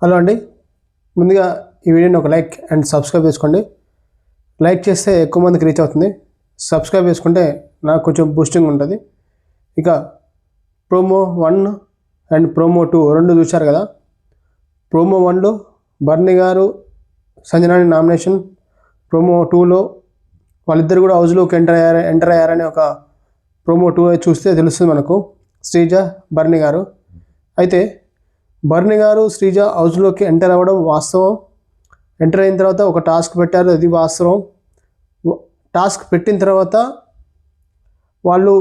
Hello అండి, ముందుగా ఈ వీడియోని ఒక లైక్ అండ్ సబ్స్క్రైబ్ చేసుకోండి. లైక్ చేస్తే ఎక్కువ మందికి రీచ్ అవుతుంది. సబ్స్క్రైబ్ చేసుకుంటే నాకు కొంచెం బూస్టింగ్ ఉంటుంది. ఇక ప్రోమో 1 అండ్ ప్రోమో 2 రెండు చూశారు కదా. ప్రోమో 1లో బర్నీ గారు సంజనాని నామినేషన్, ప్రోమో 2లో వాళ్ళిద్దరు కూడా హౌస్లోకి ఎంటర్ అయ్యారని ఒక ప్రోమో 2 చూస్తే తెలుస్తుంది మనకు. శ్రీజ, బర్నీ గారు. అయితే బర్నీ గారు శ్రీజ హౌస్లోకి ఎంటర్ అవ్వడం వాస్తవం. ఎంటర్ అయిన తర్వాత ఒక టాస్క్ పెట్టారు, అది వాస్తవం. టాస్క్ పెట్టిన తర్వాత వాళ్ళు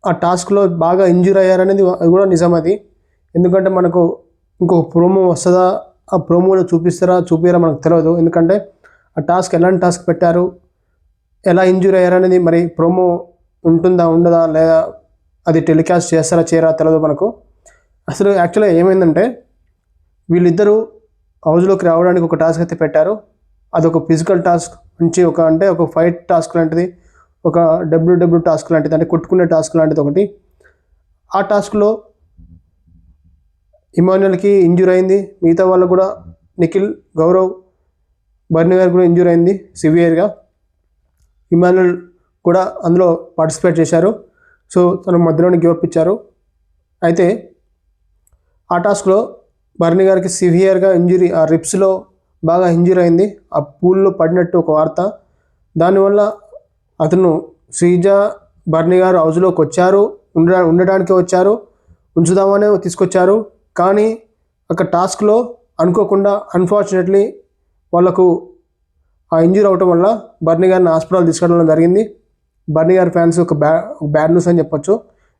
ఆ టాస్క్లో బాగా ఇంజూర్ అయ్యారనేది అది కూడా నిజం. అది ఎందుకంటే మనకు ఇంకొక ప్రోమో వస్తుందా, ఆ ప్రోమోలో చూపిస్తారా మనకు తెలియదు. ఎందుకంటే ఆ టాస్క్ ఎలాంటి టాస్క్ పెట్టారు, ఎలా ఇంజూర్ అయ్యారనేది మరి ప్రోమో ఉంటుందా ఉండదా, లేదా అది టెలికాస్ట్ చేస్తారా చేయరా తెలియదు మనకు. అసలు యాక్చువల్గా ఏమైందంటే వీళ్ళిద్దరూ హౌస్లోకి రావడానికి ఒక టాస్క్ అయితే పెట్టారు. అదొక ఫిజికల్ టాస్క్, మంచి ఒక ఫైట్ టాస్క్ లాంటిది, ఒక డబ్ల్యూడబ్ల్యూ టాస్క్ లాంటిది, అంటే కొట్టుకునే టాస్క్ లాంటిది ఒకటి. ఆ టాస్క్లో ఇమాన్యుయల్కి ఇంజూర్ అయింది, మిగతా వాళ్ళు కూడా నిఖిల్, గౌరవ్, బర్నీ గారు కూడా ఇంజూర్ అయింది సివియర్గా. ఇమాన్యుయల్ కూడా అందులో పార్టిసిపేట్ చేశారు. సో తను మధ్యలోనే గివప్ ఇచ్చారు. అయితే ఆ టాస్క్లో బర్నీ గారికి సివియర్గా ఇంజురీ, ఆ రిప్స్లో బాగా ఇంజూరీ అయింది. ఆ పూల్లో పడినట్టు ఒక వార్త. దానివల్ల అతను శ్రీజ, బర్నీ గారు హౌస్లోకి వచ్చారు, ఉండడానికి వచ్చారు, ఉంచుదామనే తీసుకొచ్చారు. కానీ అక్కడ టాస్క్లో అనుకోకుండా అన్ఫార్చునేట్లీ వాళ్ళకు ఆ ఇంజూరీ అవటం వల్ల బర్నీ గారిని హాస్పిటల్ తీసుకెళ్ళడం జరిగింది. బర్నీ గారి ఫ్యాన్స్ ఒక బ్యాడ్ న్యూస్ అని చెప్పొచ్చు.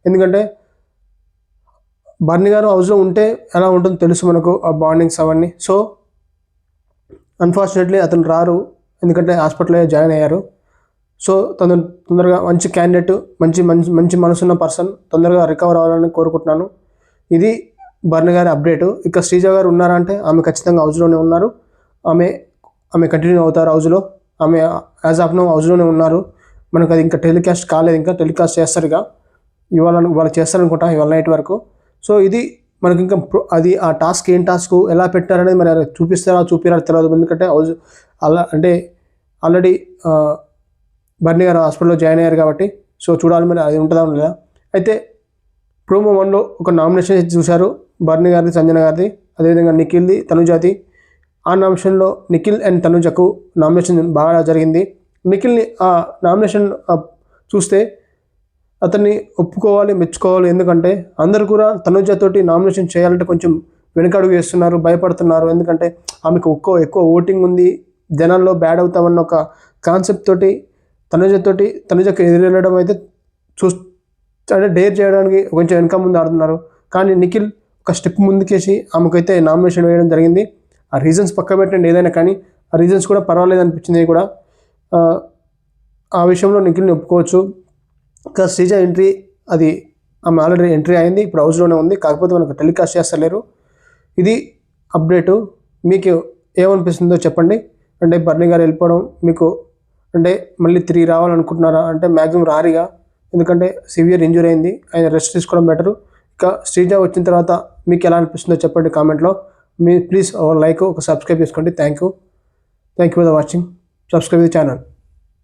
ఎందుకంటే బర్నీ గారు హౌస్లో ఉంటే ఎలా ఉంటుందో తెలుసు మనకు, ఆ బాండింగ్స్ అవన్నీ. సో అన్ఫార్చునేట్లీ అతను రారు, ఎందుకంటే హాస్పిటల్లో జాయిన్ అయ్యారు. సో తొందరగా మంచి క్యాండిడేట్, మంచి మనసున్న పర్సన్ తొందరగా రికవర్ అవ్వాలని కోరుకుంటున్నాను. ఇది బర్నీ గారి అప్డేటు. ఇక శ్రీజ గారు ఉన్నారా అంటే ఆమె ఖచ్చితంగా హౌస్లోనే ఉన్నారు. ఆమె కంటిన్యూ అవుతారు హౌస్లో. ఆమె యాజ్ ఆఫ్ నౌ హౌస్లోనే ఉన్నారు. మనకు అది ఇంకా టెలికాస్ట్ కాలేదు, ఇంకా టెలికాస్ట్ చేస్తారు. ఇక ఇవాళ చేస్తారనుకుంటా, ఇవాళ నైట్ వరకు. సో ఇది మనకి ఇంకా అది ఆ టాస్క్ ఏం టాస్క్ ఎలా పెట్టారనేది మరి చూపిరారో తెలియదు. ఎందుకంటే ఆల్రెడీ బర్నీ గారు హాస్పిటల్లో జాయిన్ అయ్యారు కాబట్టి. సో చూడాలి మరి అది ఉంటుందా ఉండదా. అయితే ప్రోమో 1లో ఒక నామినేషన్ చూశారు, బర్నీ గారిది, సంజన గారిది, అదేవిధంగా నిఖిల్ది, తనుజాది. ఆ నామినేషన్లో నిఖిల్ అండ్ తనుజకు నామినేషన్ బాగా జరిగింది. నిఖిల్ని ఆ నామినేషన్ చూస్తే అతన్ని ఒప్పుకోవాలి, మెచ్చుకోవాలి. ఎందుకంటే అందరూ కూడా తనుజతోటి నామినేషన్ చేయాలంటే కొంచెం వెనకడుగు వేస్తున్నారు, భయపడుతున్నారు. ఎందుకంటే ఆమెకు ఎక్కువ ఓటింగ్ ఉంది, జనాల్లో బ్యాడ్ అవుతామన్న ఒక కాన్సెప్ట్ తోటి తనుజకు ఎదురెళ్ళడం అయితే అంటే డేర్ చేయడానికి కొంచెం వెనక ముందు ఆడుతున్నారు. కానీ నిఖిల్ ఒక స్టెప్ ముందుకేసి ఆమెకైతే నామినేషన్ వేయడం జరిగింది. ఆ రీజన్స్ పక్క పెట్టండి ఏదైనా, కానీ ఆ రీజన్స్ కూడా పర్వాలేదు అనిపించింది కూడా. ఆ విషయంలో నిఖిల్ని ఒప్పుకోవచ్చు. ఇంకా శ్రీజ ఎంట్రీ, అది ఆమె ఆల్రెడీ ఎంట్రీ అయింది, ఇప్పుడు హౌస్లోనే ఉంది, కాకపోతే మనకు టెలికాస్ట్ చేస్తలేరు. ఇది అప్డేటు. మీకు ఏమనిపిస్తుందో చెప్పండి. అంటే బర్నీ గారు వెళ్ళిపోవడం మీకు అంటే మళ్ళీ తిరిగి రావాలనుకుంటున్నారా అంటే మ్యాక్సిమం రారిగా, ఎందుకంటే సివియర్ ఇంజూరీ అయింది, ఆయన రెస్ట్ తీసుకోవడం బెటరు. ఇక శ్రీజ వచ్చిన తర్వాత మీకు ఎలా అనిపిస్తుందో చెప్పండి కామెంట్లో. ప్లీజ్ లైక్, ఒక సబ్స్క్రైబ్ చేసుకోండి. Thank you for the watching. Subscribe the channel.